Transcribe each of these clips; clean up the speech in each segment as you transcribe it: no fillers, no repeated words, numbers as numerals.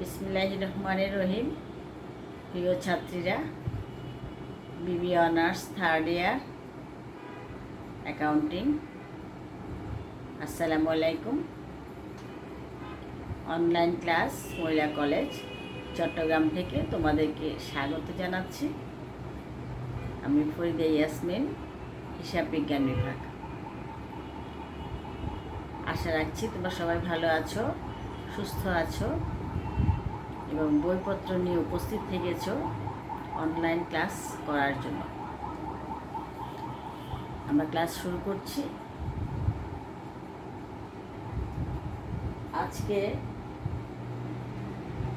বিসমিল্লাহির রহমানির রহিম। প্রিয় ছাত্রীরা, বিবি অনার্স থার্ড ইয়ার অ্যাকাউন্টিং, আসসালামু আলাইকুম। অনলাইন ক্লাস মহিলা কলেজ চট্টগ্রাম থেকে তোমাদেরকে স্বাগত জানাচ্ছি। আমি ফরিদা ইয়াসমিন, হিসাব বিজ্ঞান বিভাগ। আশা রাখছি তোমরা সবাই ভালো আছো, সুস্থ আছো এবং বইপত্র নিয়ে উপস্থিত থেকেছো অনলাইন ক্লাস করার জন্য। আমরা ক্লাস শুরু করছি। আজকে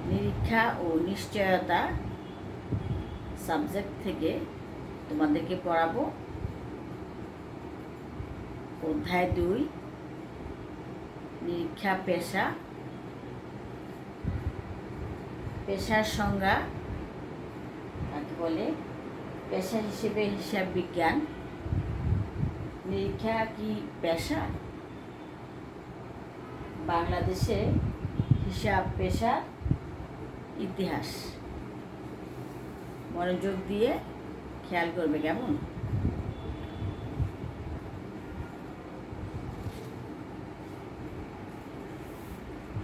নিরীক্ষা ও নিশ্চয়তা সাবজেক্ট থেকে তোমাদেরকে পড়াবো অধ্যায় 2, নিরীক্ষা পেশা। পেশার সংজ্ঞা কাকে বলে, পেশা হিসেবে হিসাব বিজ্ঞান। নিরীক্ষা কি পেশা? বাংলাদেশে হিসাব পেশার ইতিহাস। মনোযোগ দিয়ে খেয়াল করবে কেমন।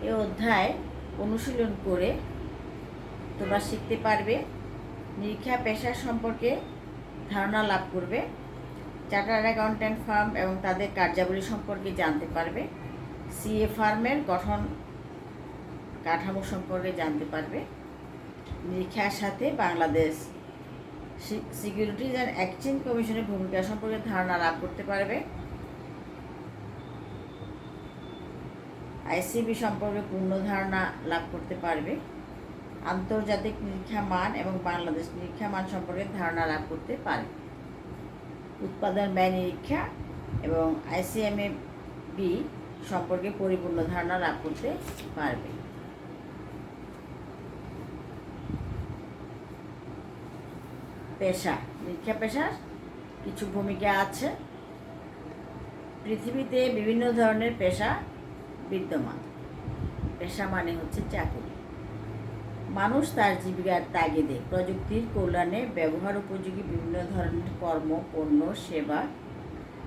এই অধ্যায় অনুশীলন করে তোমরা শিখতে পারবে, নিরীক্ষা পেশা সম্পর্কে ধারণা লাভ করবে, চার্টার্ড অ্যাকাউন্ট্যান্ট ফার্ম এবং তাদের কার্যাবলী সম্পর্কে জানতে পারবে, সিএ ফার্মের গঠন কাঠামো সম্পর্কে জানতে পারবে, নিরীক্ষার সাথে বাংলাদেশ সিকিউরিটিজ অ্যান্ড এক্সচেঞ্জ কমিশনের ভূমিকা সম্পর্কে ধারণা লাভ করতে পারবে, আইসিবি সম্পর্কে পূর্ণ ধারণা লাভ করতে পারবে, আন্তর্জাতিক নিরীক্ষা মান এবং বাংলাদেশ নিরীক্ষা মান সম্পর্কে ধারণা লাভ করতে পারবে, উৎপাদন ব্যয় নিরীক্ষা এবং আইসিএমএবি সম্পর্কে পরিপূর্ণ ধারণা লাভ করতে পারবে। পেশা, নিরীক্ষা পেশার কিছু ভূমিকা আছে। পৃথিবীতে বিভিন্ন ধরনের পেশা বিদ্যমান। পেশা মানে হচ্ছে চাকরি। মানুষ তার জীবিকার তাগিদে প্রযুক্তির কল্যাণে ব্যবহার উপযোগী বিভিন্ন ধরনের কর্ম, পণ্য, সেবা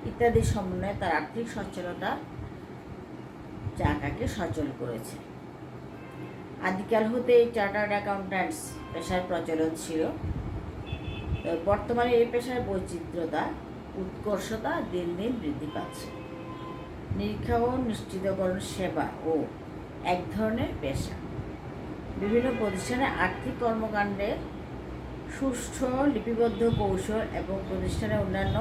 ইত্যাদি সমন্বয়ে তার আর্থিক সচ্ছলতা চাকাকে সচল করেছে। আদিকাল হতেই চার্টার্ড অ্যাকাউন্ট্যান্টস পেশার প্রচলন ছিল। বর্তমানে এই পেশার বৈচিত্র্যতা, উৎকর্ষতা দিন দিন বৃদ্ধি পাচ্ছে। নিরীক্ষা ও নিশ্চিতকরণ সেবা ও এক ধরনের পেশা। বিভিন্ন প্রতিষ্ঠানে আর্থিক কর্মকাণ্ডের সুষ্ঠু লিপিবদ্ধ কৌশল এবং প্রতিষ্ঠানের অন্যান্য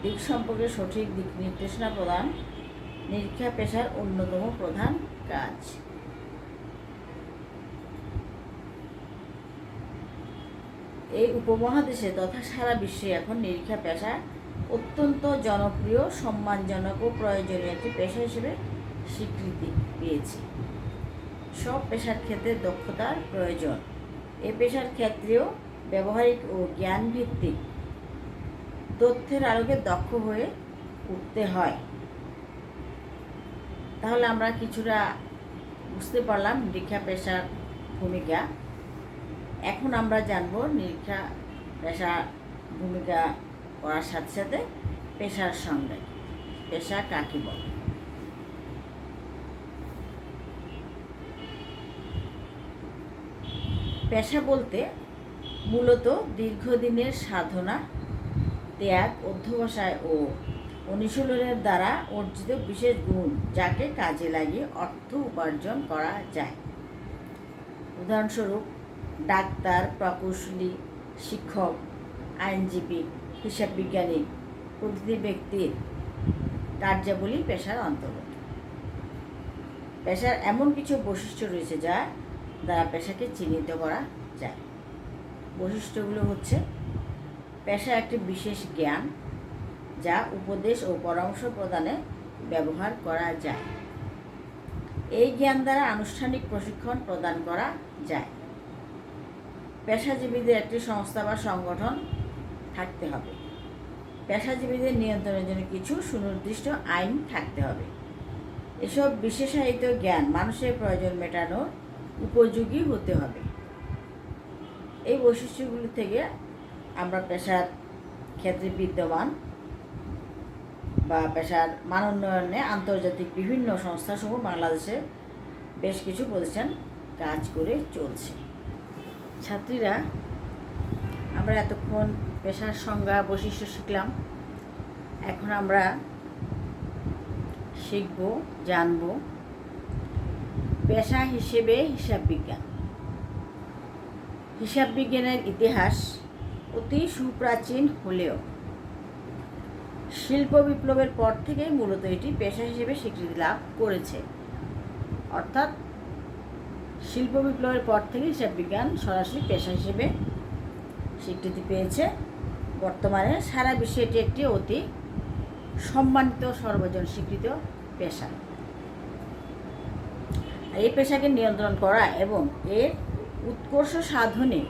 দিক সম্পর্কে সঠিক দিক নির্দেশনা প্রদান নিরীক্ষা পেশার অন্যতম প্রধান কাজ। এই উপমহাদেশে তথা সারা বিশ্বে এখন নিরীক্ষা পেশা অত্যন্ত জনপ্রিয়, সম্মানজনক ও প্রয়োজনীয় একটি পেশা হিসেবে স্বীকৃতি পেয়েছে। সব পেশার ক্ষেত্রে দক্ষতার প্রয়োজন। এ পেশার ক্ষেত্রেও ব্যবহারিক ও জ্ঞানভিত্তিক তথ্যের আলোকে দক্ষ হয়ে উঠতে হয়। তাহলে আমরা কিছুটা বুঝতে পারলাম নিরীক্ষা পেশার ভূমিকা। এখন আমরা জানব নিরীক্ষা পেশার ভূমিকা করার সাথে সাথে পেশার সংজ্ঞা। পেশা কাকে বলে? পেশা বলতে মূলত দীর্ঘদিনের সাধনা, ত্যাগ, অধ্যবসায় ও অনুশীলনের দ্বারা অর্জিত বিশেষ গুণ, যাকে কাজে লাগিয়ে অর্থ উপার্জন করা যায়। উদাহরণস্বরূপ ডাক্তার, প্রকৌশলী, শিক্ষক, আইনজীবী, হিসাব বিজ্ঞানী প্রভৃতি ব্যক্তির কার্যাবলী পেশার অন্তর্গত। পেশার এমন কিছু বৈশিষ্ট্য রয়েছে যা দ্বারা পেশাকে চিহ্নিত করা যায়। বৈশিষ্ট্যগুলো হচ্ছে: পেশা একটি বিশেষ জ্ঞান যা উপদেশ ও পরামর্শ প্রদানে ব্যবহার করা যায়। এই জ্ঞান দ্বারা আনুষ্ঠানিক প্রশিক্ষণ প্রদান করা যায়। পেশাজীবীদের একটি সংস্থা বা সংগঠন থাকতে হবে। পেশাজীবীদের নিয়ন্ত্রণের জন্য কিছু সুনির্দিষ্ট আইন থাকতে হবে। এসব বিশেষায়িত জ্ঞান মানুষের প্রয়োজন মেটানোর উপযোগী হতে হবে। এই বৈশিষ্ট্যগুলি থেকে আমরা পেশার ক্ষেত্রে বিদ্যমান বা পেশার মান উন্নয়নে আন্তর্জাতিক বিভিন্ন সংস্থাসমূহ বাংলাদেশে বেশ কিছু প্রতিষ্ঠান কাজ করে চলছে। ছাত্রীরা, আমরা এতক্ষণ পেশার সংজ্ঞা বৈশিষ্ট্য শিখলাম। এখন আমরা শিখব, জানব পেশা হিসেবে হিসাব বিজ্ঞান। হিসাব বিজ্ঞানের ইতিহাস অতি সুপ্রাচীন হলেও শিল্প বিপ্লবের পর থেকেই মূলত এটি পেশা হিসেবে স্বীকৃতি লাভ করেছে। অর্থাৎ শিল্প বিপ্লবের পর থেকে হিসাব বিজ্ঞান সরাসরি পেশা হিসেবে স্বীকৃতি পেয়েছে। বর্তমানে সারা বিশ্বে এটি একটি অতি সম্মানিত, সর্বজন স্বীকৃত পেশা। এই পেশাকে নিয়ন্ত্রণ করা এবং এর উৎকর্ষ সাধনে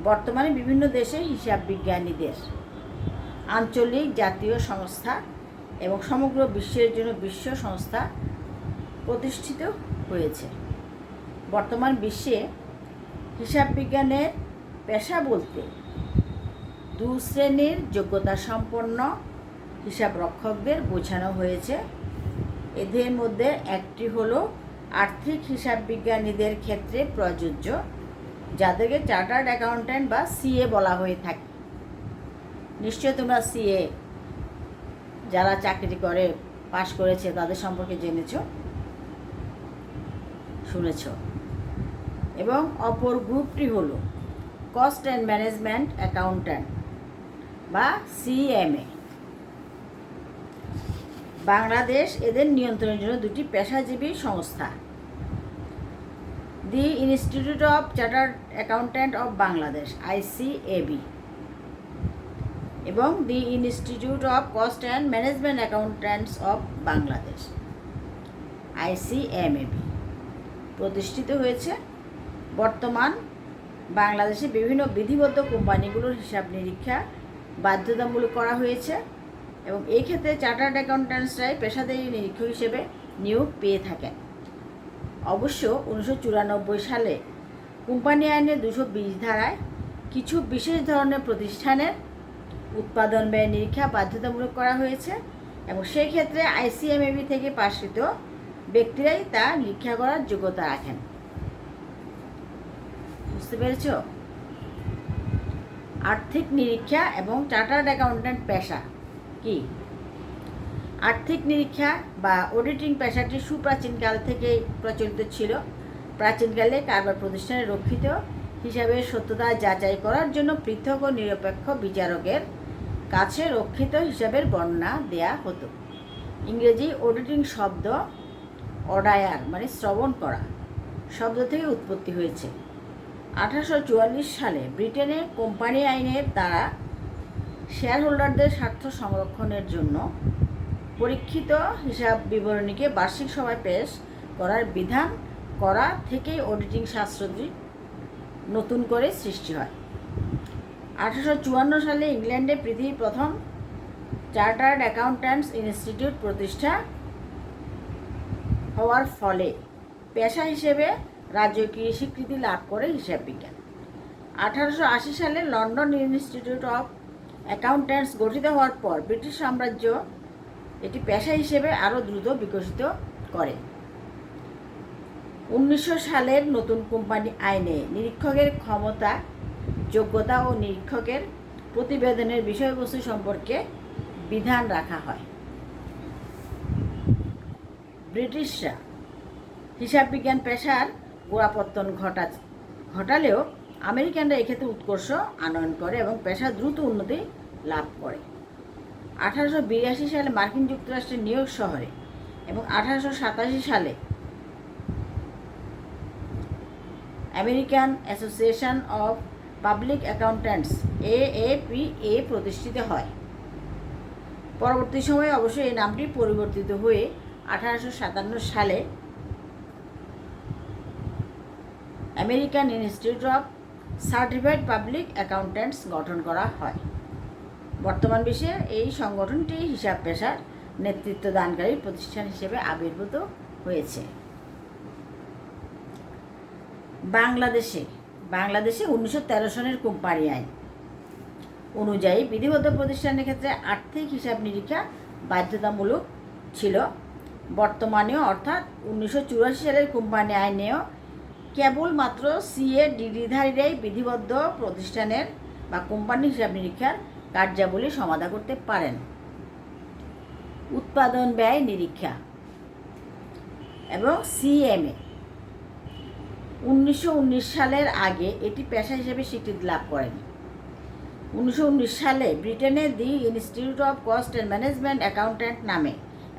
বর্তমানে বিভিন্ন দেশে হিসাব বিজ্ঞানীদের আঞ্চলিক, জাতীয় সংস্থা এবং সমগ্র বিশ্বের জন্য বিশ্ব সংস্থা প্রতিষ্ঠিত হয়েছে। বর্তমান বিশ্বে হিসাব বিজ্ঞানের পেশা বলতে দু শ্রেণীর যোগ্যতা সম্পন্ন হিসাব রক্ষকদের বোঝানো হয়েছে। এদের মধ্যে একটি হলো আর্থিক হিসাব বিজ্ঞানীদের ক্ষেত্রে প্রযোজ্য, যাদেরকে চার্টার্ড অ্যাকাউন্ট্যান্ট বা সিএ বলা হয়ে থাকে। নিশ্চয় তোমরা সিএ যারা চাকরি করে পাশ করেছে তাদের সম্পর্কে জেনেছ, শুনেছ। এবং অপর গ্রুপটি হলো কস্ট অ্যান্ড ম্যানেজমেন্ট অ্যাকাউন্ট্যান্ট বা সিএমএ। বাংলাদেশ এদের নিয়ন্ত্রণের জন্য দুটি পেশাজীবী সংস্থা, দি institute of chartered accountant of Bangladesh ICAB এবং দি institute of cost and management accountants of Bangladesh ICMAB প্রতিষ্ঠিত হয়েছে। বর্তমান বাংলাদেশে বিভিন্ন বিধিবদ্ধ কোম্পানিগুলোর হিসাব নিরীক্ষা বাধ্যতামূলক করা হয়েছে এবং এই ক্ষেত্রে চার্টার্ড অ্যাকাউন্ট্যান্টসরাই পেশাদারী নিরীক্ষক হিসেবে নিয়োগ পেয়ে থাকেন। অবশ্য 1994 সালে কোম্পানি আইনের 220 ধারায় কিছু বিশেষ ধরনের প্রতিষ্ঠানের উৎপাদন ব্যয় নিরীক্ষা বাধ্যতামূলক করা হয়েছে এবং সেই ক্ষেত্রে ICMAB থেকে পাশকৃত ব্যক্তিরাই তা নিরীক্ষা করার যোগ্যতা রাখেন। বুঝতে পেরেছ? আর্থিক নিরীক্ষা এবং চার্টার্ড অ্যাকাউন্ট্যান্ট পেশা কি? আর্থিক নিরীক্ষা বা অডিটিং পেশাটি সুপ্রাচীনকাল থেকেই প্রচলিত ছিল। প্রাচীনকালে কারবার প্রতিষ্ঠানে রক্ষিত হিসাবের সত্যতা যাচাই করার জন্য পৃথক ও নিরপেক্ষ বিচারকের কাছে রক্ষিত হিসাবের বর্ণনা দেয়া হতো। ইংরেজি অডিটিং শব্দ অডায়ার মানে শ্রবণ করা শব্দ থেকে উৎপত্তি হয়েছে। 1844 সালে ব্রিটেনে কোম্পানি আইনের দ্বারা শেয়ার হোল্ডারদের স্বার্থ সংরক্ষণের জন্য পরীক্ষিত হিসাব বিবরণীকে বার্ষিক সভায় পেশ করার বিধান করা থেকেই অডিটিং শাস্ত্রটি নতুন করে সৃষ্টি হয়। 1854 সালে ইংল্যান্ডে পৃথিবীর প্রথম চার্টার্ড অ্যাকাউন্ট্যান্টস ইনস্টিটিউট প্রতিষ্ঠা হওয়ার ফলে পেশা হিসেবে রাজকীয় স্বীকৃতি লাভ করে হিসাব বিজ্ঞান। 1880 সালে লন্ডন ইনস্টিটিউট অফ অ্যাকাউন্ট্যান্টস গঠিত হওয়ার পর ব্রিটিশ সাম্রাজ্য এটি পেশা হিসেবে আরও দ্রুত বিকশিত করে। 1900 সালের নতুন কোম্পানি আইনে নিরীক্ষকের ক্ষমতা, যোগ্যতা ও নিরীক্ষকের প্রতিবেদনের বিষয়বস্তু সম্পর্কে বিধান রাখা হয়। ব্রিটিশরা হিসাব বিজ্ঞান পেশার গোড়াপত্তন ঘটালেও আমেরিকানরা এক্ষেত্রে উৎকর্ষ আনয়ন করে এবং পেশা দ্রুত উন্নতি লাভ করে। 1882 সালে মার্কিন যুক্তরাষ্ট্রের নিউ ইয়র্ক শহরে এবং 1887 সালে American association of public accountants AAPA প্রতিষ্ঠিত হয়। পরবর্তী সময়ে অবশ্য এই নামটি পরিবর্তিত হয়ে 1857 সালে American institute of certified public accountants গঠন করা হয়। বর্তমান বিশ্বে এই সংগঠনটি হিসাব পেশার নেতৃত্ব দানকারী প্রতিষ্ঠান হিসেবে আবির্ভূত হয়েছে। বাংলাদেশে 1913 সনের কোম্পানি আইন অনুযায়ী বিধিবদ্ধ প্রতিষ্ঠানের ক্ষেত্রে আর্থিক হিসাব নিরীক্ষা বাধ্যতামূলক ছিল। বর্তমানেও অর্থাৎ 1984 সালের কোম্পানি আইনেও কেবলমাত্র সিএ ডিগ্রিধারীরাই বিধিবদ্ধ প্রতিষ্ঠানের বা কোম্পানির হিসাব নিরীক্ষার কার্যাবলী সমাধা করতে পারেন। উৎপাদন ব্যয় নিরীক্ষা এবং সিএমএ 1919 সালের আগে এটি পেশা হিসেবে স্বীকৃতি লাভ করেনি। 1919 সালে ব্রিটেনে দি institute of cost and management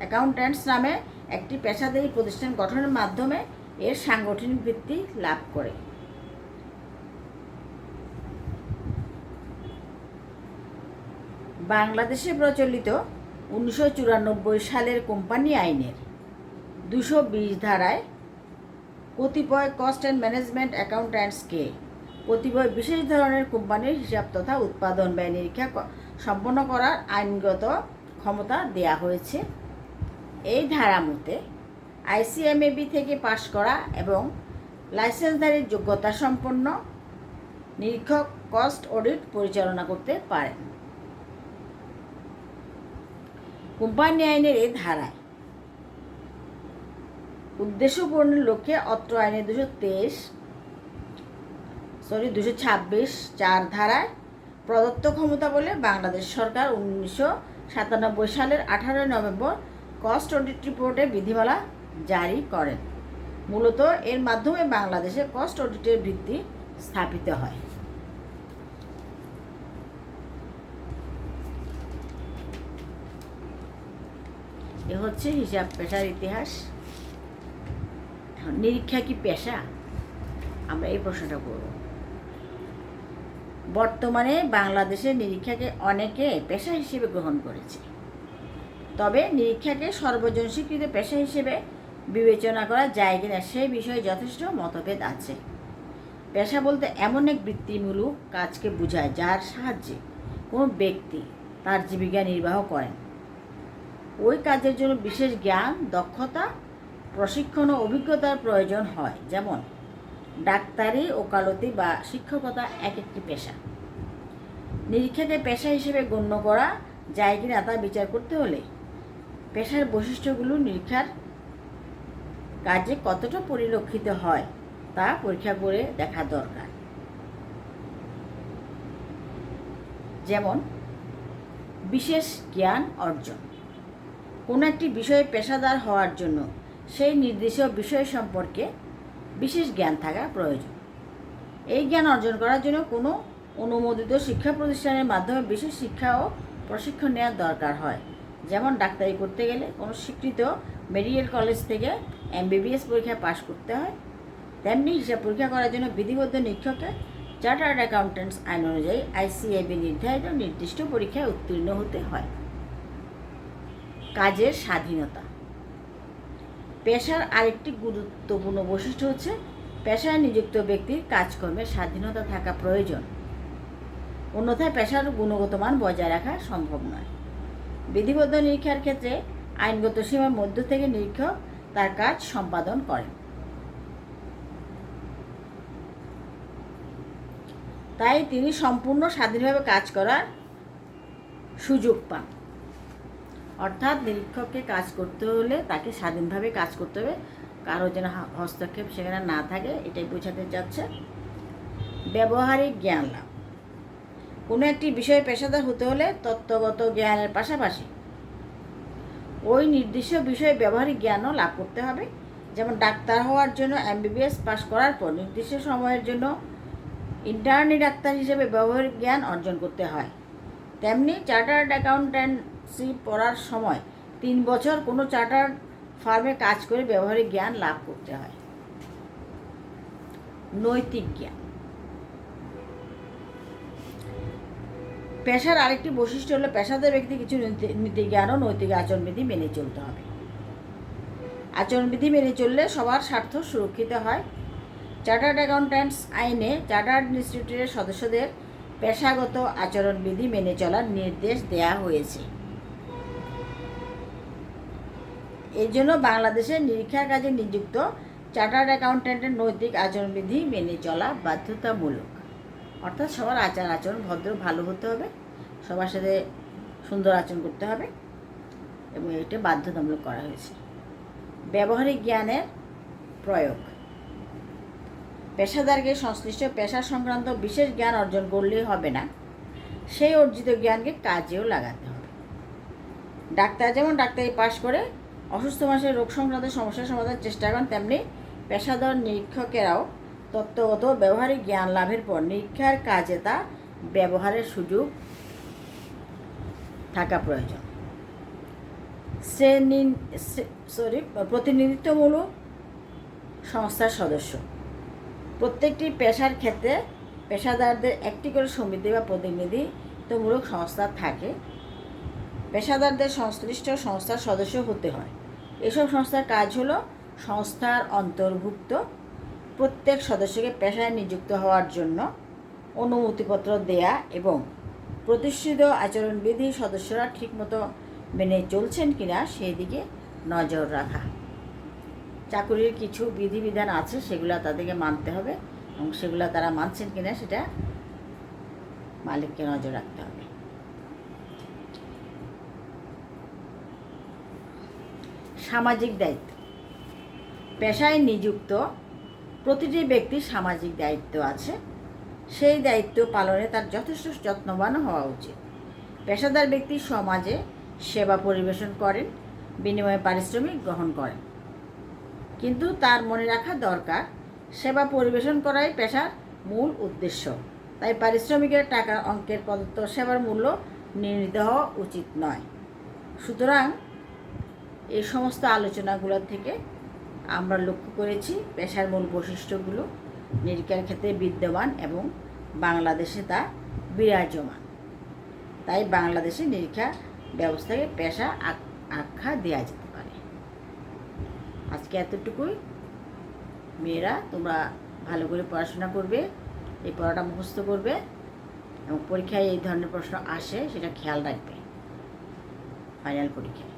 accountants নামে একটি পেশাদারী প্রতিষ্ঠান গঠনের মাধ্যমে এর সাংগঠনিক ভিত্তি লাভ করে। বাংলাদেশে প্রচলিত 1994 সালের কোম্পানি আইনের 220 ধারায় কতিপয় কস্ট অ্যান্ড ম্যানেজমেন্ট অ্যাকাউন্ট্যান্টসকে কতিপয় বিশেষ ধরনের কোম্পানির হিসাব তথা উৎপাদন ব্যয় নিরীক্ষা সম্পন্ন করার আইনগত ক্ষমতা দেয়া হয়েছে। এই ধারা মতে আইসিএমএবি থেকে পাশ করা এবং লাইসেন্সধারীর যোগ্যতা সম্পন্ন নিরীক্ষক কস্ট অডিট পরিচালনা করতে পারেন। কোম্পানি আইনের এই ধারায় উদ্দেশ্য পূরণের লক্ষ্যে অত্র আইনের 226 ধারায় প্রদত্ত ক্ষমতা বলে বাংলাদেশ সরকার 1997 সালের 18 নভেম্বর কস্ট অডিট রিপোর্টে বিধিমালা জারি করেন। মূলত এর মাধ্যমে বাংলাদেশে কস্ট অডিটের ভিত্তি স্থাপিত হয়। এ হচ্ছে হিসাব পেশার ইতিহাস। নিরীক্ষা কি পেশা? আমরা এই প্রশ্নটা করব। বর্তমানে বাংলাদেশে নিরীক্ষাকে অনেকে পেশা হিসেবে গ্রহণ করেছে, তবে নিরীক্ষাকে সর্বজন স্বীকৃত পেশা হিসেবে বিবেচনা করা যায় কিনা সেই বিষয়ে যথেষ্ট মতভেদ আছে। পেশা বলতে এমন এক বৃত্তিমূলক কাজকে বোঝায় যার সাহায্যে কোনো ব্যক্তি তার জীবিকা নির্বাহ করেন। ওই কাজের জন্য বিশেষ জ্ঞান, দক্ষতা, প্রশিক্ষণ ও অভিজ্ঞতার প্রয়োজন হয়। যেমন ডাক্তারি, ওকালতি বা শিক্ষকতা এক একটি পেশা। নিরীক্ষাকে পেশা হিসেবে গণ্য করা যায় কিনা তা বিচার করতে হলে পেশার বৈশিষ্ট্যগুলো নিরীক্ষার কাজে কতটা পরিলক্ষিত হয় তা পরীক্ষা করে দেখা দরকার। যেমন বিশেষ জ্ঞান অর্জন। কোনো একটি বিষয়ে পেশাদার হওয়ার জন্য সেই নির্দিষ্ট বিষয় সম্পর্কে বিশেষ জ্ঞান থাকা প্রয়োজন। এই জ্ঞান অর্জন করার জন্য কোনো অনুমোদিত শিক্ষা প্রতিষ্ঠানের মাধ্যমে বিশেষ শিক্ষা ও প্রশিক্ষণ নেওয়ার দরকার হয়। যেমন ডাক্তারি করতে গেলে কোনো স্বীকৃত মেডিকেল কলেজ থেকে এমবিবিএস পরীক্ষা পাশ করতে হয়, তেমনি হিসাব পরীক্ষা করার জন্য বিধিবদ্ধ নিরীক্ষককে চার্টার্ড অ্যাকাউন্ট্যান্টস আইন অনুযায়ী আইসিএবি নির্ধারিত নির্দিষ্ট পরীক্ষায় উত্তীর্ণ হতে হয়। কাজের স্বাধীনতা। পেশার আরেকটি গুরুত্বপূর্ণ বৈশিষ্ট্য হচ্ছে পেশায় নিযুক্ত ব্যক্তির কাজকর্মের স্বাধীনতা থাকা প্রয়োজন, অন্যথায় পেশার গুণগত মান বজায় রাখা সম্ভব নয়। বিধিবদ্ধ নিরীক্ষার ক্ষেত্রে আইনগত সীমার মধ্য থেকে নিরীক্ষক তার কাজ সম্পাদন করেন। তাই তিনি সম্পূর্ণ স্বাধীনভাবে কাজ করার সুযোগ পান। অর্থাৎ নিরীক্ষককে কাজ করতে হলে তাকে স্বাধীনভাবে কাজ করতে হবে, কারো যেন হস্তক্ষেপ সেখানে না থাকে, এটাই বোঝাতে চাচ্ছে। ব্যবহারিক জ্ঞান লাভ। কোনো একটি বিষয়ে পেশাদার হতে হলে তত্ত্বগত জ্ঞানের পাশাপাশি ওই নির্দিষ্ট বিষয়ে ব্যবহারিক জ্ঞানও লাভ করতে হবে। যেমন ডাক্তার হওয়ার জন্য এমবিবিএস পাশ করার পর নির্দিষ্ট সময়ের জন্য ইন্টার্নি ডাক্তার হিসেবে ব্যবহারিক জ্ঞান অর্জন করতে হয়। তেমনি চার্টার্ড অ্যাকাউন্ট্যান্সি পড়ার সময় 3 বছর কোনো চার্টার্ড ফার্মে কাজ করে ব্যবহারিক জ্ঞান লাভ করতে হয়। নৈতিক জ্ঞান। পেশার আরেকটি বৈশিষ্ট্য হলো পেশাদার ব্যক্তি কিছু নীতি জ্ঞান ও নৈতিক আচরণবিধি মেনে চলতে হবে। আচরণবিধি মেনে চললে সবার স্বার্থ সুরক্ষিত হয়। চার্টার্ড অ্যাকাউন্ট্যান্টস আইনে চার্টার্ড ইনস্টিটিউটের সদস্যদের পেশাগত আচরণবিধি মেনে চলার নির্দেশ দেয়া হয়েছে। এই জন্য বাংলাদেশের নিরীক্ষার কাজে নিযুক্ত চার্টার্ড অ্যাকাউন্ট্যান্টের নৈতিক আচরণবিধি মেনে চলা বাধ্যতামূলক, অর্থাৎ সবার আচার আচরণ ভদ্র ভালো হতে হবে, সবার সাথে সুন্দর আচরণ করতে হবে এবং এটা বাধ্যতামূলক করা হয়েছে। ব্যবহারিক জ্ঞানের প্রয়োগ, পেশাদারকে সংশ্লিষ্ট পেশা সংক্রান্ত বিশেষ জ্ঞান অর্জন করলেই হবে না, সেই অর্জিত জ্ঞানকে কাজেও লাগাতে হবে। ডাক্তার যেমন ডাক্তারি পাশ করে অসুস্থ মানুষের রোগ সংক্রান্ত সমস্যার সমাধানের চেষ্টা করেন, তেমনি পেশাদার নিরীক্ষকেরাও তত্ত্বগত ব্যবহারিক জ্ঞান লাভের পর নিরীক্ষার কাজে তা ব্যবহারের সুযোগ থাকা প্রয়োজন। প্রতিনিধিত্বমূলক সংস্থার সদস্য, প্রত্যেকটি পেশার ক্ষেত্রে পেশাদারদের একটি করে সমিতি বা প্রতিনিধিত্বমূলক সংস্থা থাকে। পেশাদারদের সংশ্লিষ্ট সংস্থার সদস্য হতে হয়। এসব সংস্থার কাজ হলো সংস্থার অন্তর্ভুক্ত প্রত্যেক সদস্যকে পেশায় নিযুক্ত হওয়ার জন্য অনুমতিপত্র দেয়া এবং প্রতিষ্ঠিত আচরণবিধি সদস্যরা ঠিকমতো মেনে চলছেন কিনা সেই দিকে নজর রাখা। চাকুরির কিছু বিধিবিধান আছে, সেগুলো তাদেরকে মানতে হবে এবং সেগুলো তারা মানছেন কিনা সেটা মালিককে নজর রাখতে হবে। সামাজিক দায়িত্ব, পেশায় নিযুক্ত প্রতিটি ব্যক্তির সামাজিক দায়িত্ব আছে, সেই দায়িত্ব পালনে তার যথেষ্ট যত্নবান হওয়া উচিত। পেশাদার ব্যক্তি সমাজে সেবা পরিবেশন করেন, বিনিময়ে পারিশ্রমিক গ্রহণ করেন, কিন্তু তার মনে রাখা দরকার সেবা পরিবেশন করাই পেশার মূল উদ্দেশ্য। তাই পারিশ্রমিকের টাকার অঙ্কের প্রদত্ত সেবার মূল্য নির্ণীত হওয়া উচিত নয়। সুতরাং এই সমস্ত আলোচনাগুলো থেকে আমরা লক্ষ্য করেছি পেশার মূল বৈশিষ্ট্যগুলো নিরীক্ষার ক্ষেত্রে বিদ্যমান এবং বাংলাদেশে তা বিরাজমান। তাই বাংলাদেশে নিরীক্ষা ব্যবস্থাকে পেশা আখ্যা দেওয়া যেতে পারে। আজকে এতটুকুই। মেয়েরা তোমরা ভালো করে পড়াশোনা করবে, এই পড়াটা মুখস্থ করবে এবং পরীক্ষায় এই ধরনের প্রশ্ন আসে সেটা খেয়াল রাখবে ফাইনাল পরীক্ষায়।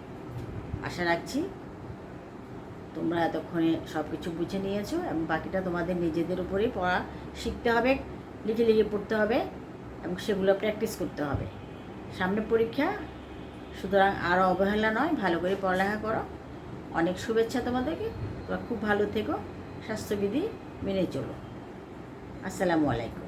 আশা রাখছি তোমরা এতক্ষণে সব কিছু বুঝে নিয়েছো এবং বাকিটা তোমাদের নিজেদের উপরেই পড়া শিখতে হবে, লিখে লিখে পড়তে হবে এবং সেগুলো প্র্যাকটিস করতে হবে। সামনে পরীক্ষা, সুতরাং আরও অবহেলা নয়, ভালো করে পড়ালেখা করো। অনেক শুভেচ্ছা তোমাদেরকে। তোমরা খুব ভালো থেকো, স্বাস্থ্যবিধি মেনে চলো। আসসালামু আলাইকুম।